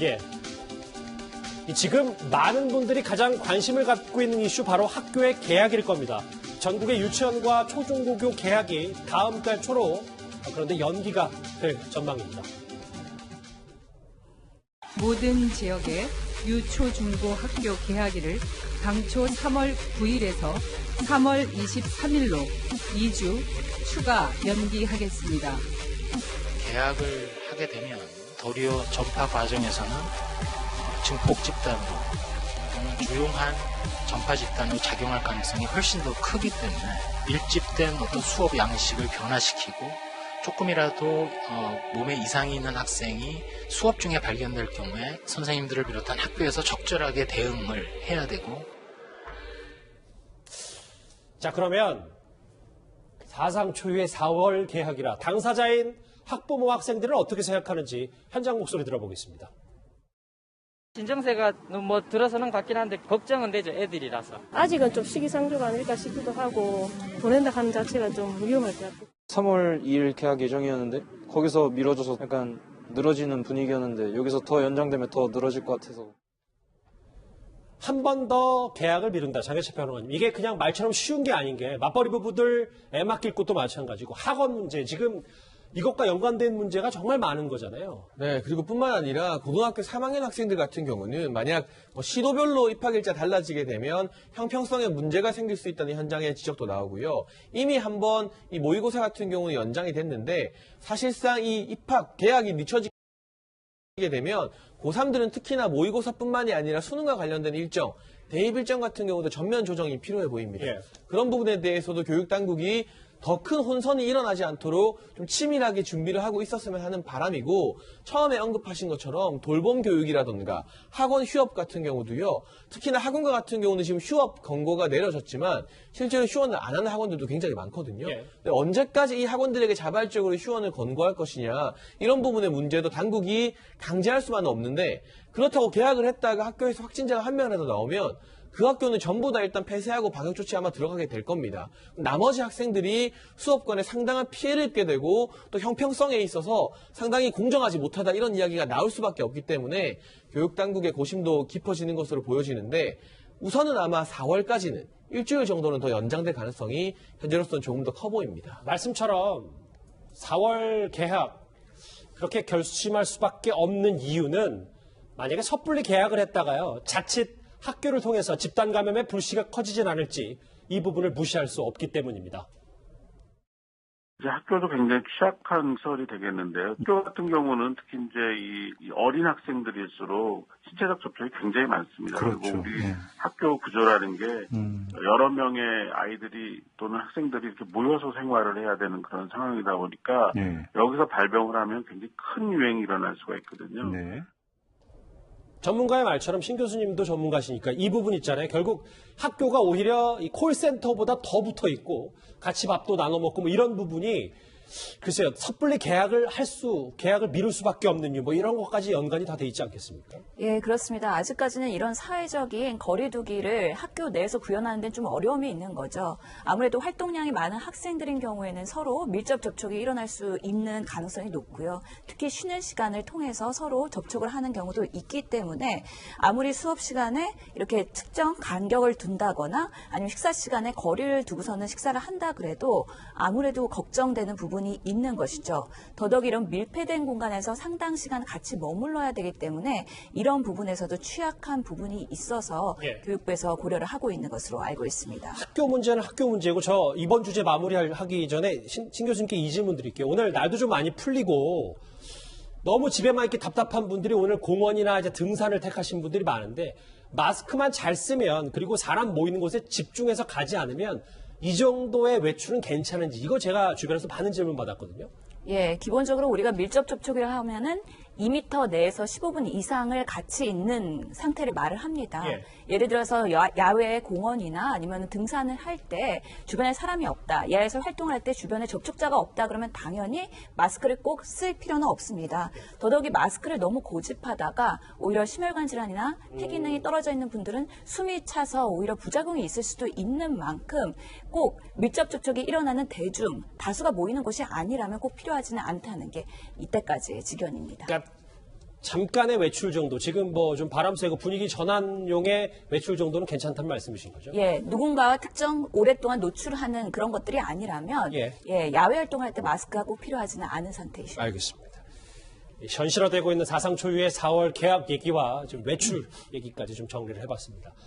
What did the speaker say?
예. 지금 많은 분들이 가장 관심을 갖고 있는 이슈 바로 학교의 개학일 겁니다. 전국의 유치원과 초중고교 개학이 다음 달 초로 그런데 연기가 될 전망입니다. 모든 지역의 유초중고 학교 개학일을 당초 3월 9일에서 3월 23일로 2주 추가 연기하겠습니다. 개학을 하게 되면 도리어 전파 과정에서는 증폭 집단으로 또는 조용한 전파 집단으로 작용할 가능성이 훨씬 더 크기 때문에 밀집된 어떤 수업 양식을 변화시키고 조금이라도 몸에 이상이 있는 학생이 수업 중에 발견될 경우에 선생님들을 비롯한 학교에서 적절하게 대응을 해야 되고. 자, 그러면 사상 초유의 4월 개학이라 당사자인 학부모 학생들은 어떻게 생각하는지 현장 목소리 들어보겠습니다. 진정세가 들어서는 같긴 한데 걱정은 되죠, 애들이라서. 아직은 좀 시기상조가 아닐까 싶기도 하고 보낸다 하는 자체가 좀 위험할 것 같아요. 3월 2일 개학 예정이었는데 거기서 미뤄져서 약간 늘어지는 분위기였는데 여기서 더 연장되면 더 늘어질 것 같아서. 한 번 더 개학을 미룬다, 장혜철 평론가님. 이게 그냥 말처럼 쉬운 게 아닌 게 맞벌이 부부들 애 맡길 것도 마찬가지고 학원 문제, 지금 이것과 연관된 문제가 정말 많은 거잖아요. 네, 그리고 뿐만 아니라 고등학교 3학년 학생들 같은 경우는 만약 시도별로 입학일자 달라지게 되면 형평성에 문제가 생길 수 있다는 현장의 지적도 나오고요. 이미 한번 이 모의고사 같은 경우는 연장이 됐는데 사실상 이 입학, 개학이 늦춰지게 되면 고3들은 특히나 모의고사뿐만이 아니라 수능과 관련된 일정, 대입 일정 같은 경우도 전면 조정이 필요해 보입니다. 예. 그런 부분에 대해서도 교육당국이 더 큰 혼선이 일어나지 않도록 좀 치밀하게 준비를 하고 있었으면 하는 바람이고, 처음에 언급하신 것처럼 돌봄 교육이라던가 학원 휴업 같은 경우도요. 특히나 학원과 같은 경우는 지금 휴업 권고가 내려졌지만 실제로 휴원을 안 하는 학원들도 굉장히 많거든요. 예. 근데 언제까지 이 학원들에게 자발적으로 휴원을 권고할 것이냐, 이런 부분의 문제도 당국이 강제할 수만은 없는데, 그렇다고 개학을 했다가 학교에서 확진자가 한 명이라도 나오면 그 학교는 전부 다 일단 폐쇄하고 방역 조치 아마 들어가게 될 겁니다. 나머지 학생들이 수업권에 상당한 피해를 입게 되고 또 형평성에 있어서 상당히 공정하지 못하다, 이런 이야기가 나올 수밖에 없기 때문에 교육당국의 고심도 깊어지는 것으로 보여지는데, 우선은 아마 4월까지는 일주일 정도는 더 연장될 가능성이 현재로서는 조금 더 커 보입니다. 말씀처럼 4월 개학 그렇게 결심할 수밖에 없는 이유는 만약에 섣불리 개학을 했다가요, 자칫 학교를 통해서 집단 감염의 불씨가 커지진 않을지 이 부분을 무시할 수 없기 때문입니다. 이제 학교도 굉장히 취약한 시설이 되겠는데요. 학교 같은 경우는 특히 이제 이 어린 학생들일수록 신체적 접촉이 굉장히 많습니다. 그렇죠. 그리고 우리 네. 학교 구조라는 게 여러 명의 아이들이 또는 학생들이 이렇게 모여서 생활을 해야 되는 그런 상황이다 보니까 네. 여기서 발병을 하면 굉장히 큰 유행이 일어날 수가 있거든요. 네. 전문가의 말처럼 신 교수님도 전문가시니까 이 부분 있잖아요. 결국 학교가 오히려 이 콜센터보다 더 붙어 있고 같이 밥도 나눠 먹고 뭐 이런 부분이 글쎄요, 섣불리 개학을 미룰 수밖에 없는 이유, 뭐 이런 것까지 연관이 다 돼 있지 않겠습니까? 예, 그렇습니다. 아직까지는 이런 사회적인 거리두기를 학교 내에서 구현하는 데는 좀 어려움이 있는 거죠. 아무래도 활동량이 많은 학생들인 경우에는 서로 밀접 접촉이 일어날 수 있는 가능성이 높고요. 특히 쉬는 시간을 통해서 서로 접촉을 하는 경우도 있기 때문에 아무리 수업 시간에 이렇게 특정 간격을 둔다거나 아니면 식사 시간에 거리를 두고서는 식사를 한다 그래도 아무래도 걱정되는 부분이 있는 것이죠. 더더욱 이런 밀폐된 공간에서 상당 시간 같이 머물러야 되기 때문에 이런 부분에서도 취약한 부분이 있어서 예. 교육부에서 고려를 하고 있는 것으로 알고 있습니다. 학교 문제는 학교 문제고, 저 이번 주제 마무리하기 전에 신 교수님께 이 질문 드릴게요. 오늘 날도 좀 많이 풀리고 너무 집에만 있기 답답한 분들이 오늘 공원이나 이제 등산을 택하신 분들이 많은데, 마스크만 잘 쓰면, 그리고 사람 모이는 곳에 집중해서 가지 않으면 이 정도의 외출은 괜찮은지, 이거 제가 주변에서 많은 질문 받았거든요. 예, 기본적으로 우리가 밀접 접촉이라 하면은 2m 내에서 15분 이상을 같이 있는 상태를 말을 합니다. 예. 예를 들어서 야외 공원이나 아니면 등산을 할 때 주변에 사람이 없다, 야외에서 활동을 할 때 주변에 접촉자가 없다 그러면 당연히 마스크를 꼭 쓸 필요는 없습니다. 더더욱이 마스크를 너무 고집하다가 오히려 심혈관 질환이나 폐 기능이 떨어져 있는 분들은 숨이 차서 오히려 부작용이 있을 수도 있는 만큼 꼭 밀접 접촉이 일어나는 대중, 다수가 모이는 곳이 아니라면 꼭 필요하지는 않다는 게 이때까지의 지견입니다. 그러니까 잠깐의 외출 정도, 지금 뭐 좀 바람 쐬고 분위기 전환용의 외출 정도는 괜찮다는 말씀이신 거죠? 예, 누군가와 특정 오랫동안 노출하는 그런 것들이 아니라면 예. 야외 활동할 때 마스크가 꼭 필요하지는 않은 상태이십니다. 알겠습니다. 현실화되고 있는 사상 초유의 4월 개학 얘기와 좀 외출 얘기까지 좀 정리를 해봤습니다.